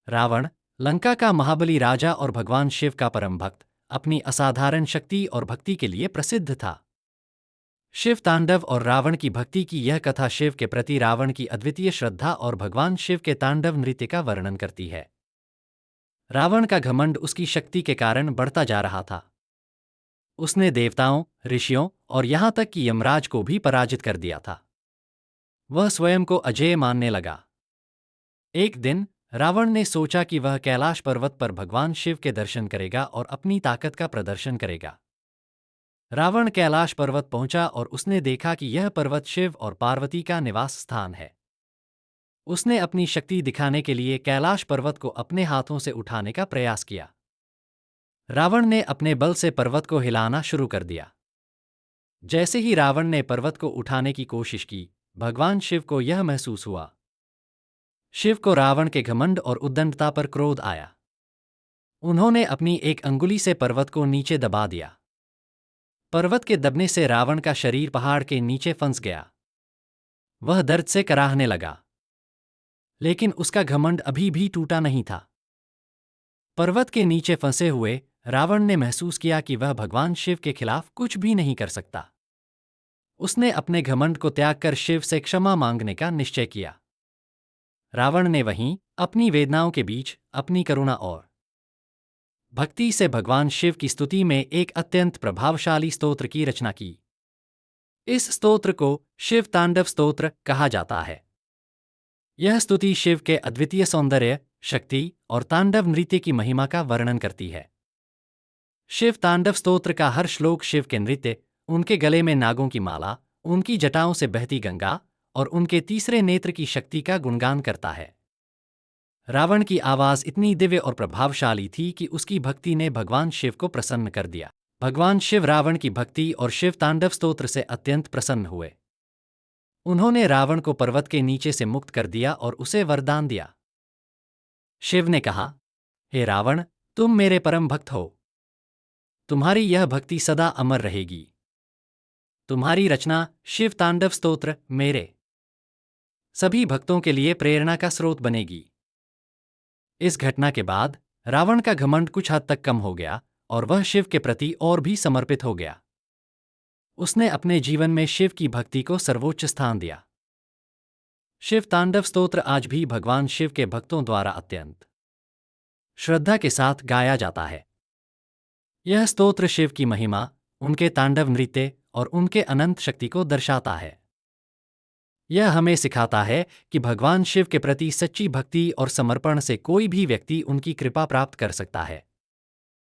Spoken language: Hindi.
रावण, लंका का महाबली राजा और भगवान शिव का परम भक्त, अपनी असाधारण शक्ति और भक्ति के लिए प्रसिद्ध था। शिव तांडव और रावण की भक्ति की यह कथा शिव के प्रति रावण की अद्वितीय श्रद्धा और भगवान शिव के तांडव नृत्य का वर्णन करती है। रावण का घमंड उसकी शक्ति के कारण बढ़ता जा रहा था। उसने देवताओं, ऋषियों और यहां तक कि यमराज को भी पराजित कर दिया था। वह स्वयं को अजेय मानने लगा। एक दिन रावण ने सोचा कि वह कैलाश पर्वत पर भगवान शिव के दर्शन करेगा और अपनी ताकत का प्रदर्शन करेगा। रावण कैलाश पर्वत पहुंचा और उसने देखा कि यह पर्वत शिव और पार्वती का निवास स्थान है। उसने अपनी शक्ति दिखाने के लिए कैलाश पर्वत को अपने हाथों से उठाने का प्रयास किया। रावण ने अपने बल से पर्वत को हिलाना शुरू कर दिया। जैसे ही रावण ने पर्वत को उठाने की कोशिश की, भगवान शिव को यह महसूस हुआ। शिव को रावण के घमंड और उद्दंडता पर क्रोध आया। उन्होंने अपनी एक अंगुली से पर्वत को नीचे दबा दिया। पर्वत के दबने से रावण का शरीर पहाड़ के नीचे फंस गया। वह दर्द से कराहने लगा। लेकिन उसका घमंड अभी भी टूटा नहीं था। पर्वत के नीचे फंसे हुए रावण ने महसूस किया कि वह भगवान शिव के खिलाफ कुछ भी नहीं कर सकता। उसने अपने घमंड को त्याग कर शिव से क्षमा मांगने का निश्चय किया। रावण ने वहीं अपनी वेदनाओं के बीच अपनी करुणा और भक्ति से भगवान शिव की स्तुति में एक अत्यंत प्रभावशाली स्तोत्र की रचना की। इस स्तोत्र को शिव तांडव स्तोत्र कहा जाता है। यह स्तुति शिव के अद्वितीय सौंदर्य, शक्ति और तांडव नृत्य की महिमा का वर्णन करती है। शिव तांडव स्तोत्र का हर श्लोक शिव के नृत्य, उनके गले में नागों की माला, उनकी जटाओं से बहती गंगा और उनके तीसरे नेत्र की शक्ति का गुणगान करता है। रावण की आवाज इतनी दिव्य और प्रभावशाली थी कि उसकी भक्ति ने भगवान शिव को प्रसन्न कर दिया। भगवान शिव रावण की भक्ति और शिव तांडव स्तोत्र से अत्यंत प्रसन्न हुए। उन्होंने रावण को पर्वत के नीचे से मुक्त कर दिया और उसे वरदान दिया। शिव ने कहा, हे रावण, तुम मेरे परम भक्त हो। तुम्हारी यह भक्ति सदा अमर रहेगी। तुम्हारी रचना शिव तांडव स्तोत्र मेरे सभी भक्तों के लिए प्रेरणा का स्रोत बनेगी। इस घटना के बाद रावण का घमंड कुछ हद तक कम हो गया और वह शिव के प्रति और भी समर्पित हो गया। उसने अपने जीवन में शिव की भक्ति को सर्वोच्च स्थान दिया। शिव तांडव स्तोत्र आज भी भगवान शिव के भक्तों द्वारा अत्यंत श्रद्धा के साथ गाया जाता है। यह स्तोत्र शिव की महिमा, उनके तांडव नृत्य और उनके अनंत शक्ति को दर्शाता है। यह हमें सिखाता है कि भगवान शिव के प्रति सच्ची भक्ति और समर्पण से कोई भी व्यक्ति उनकी कृपा प्राप्त कर सकता है।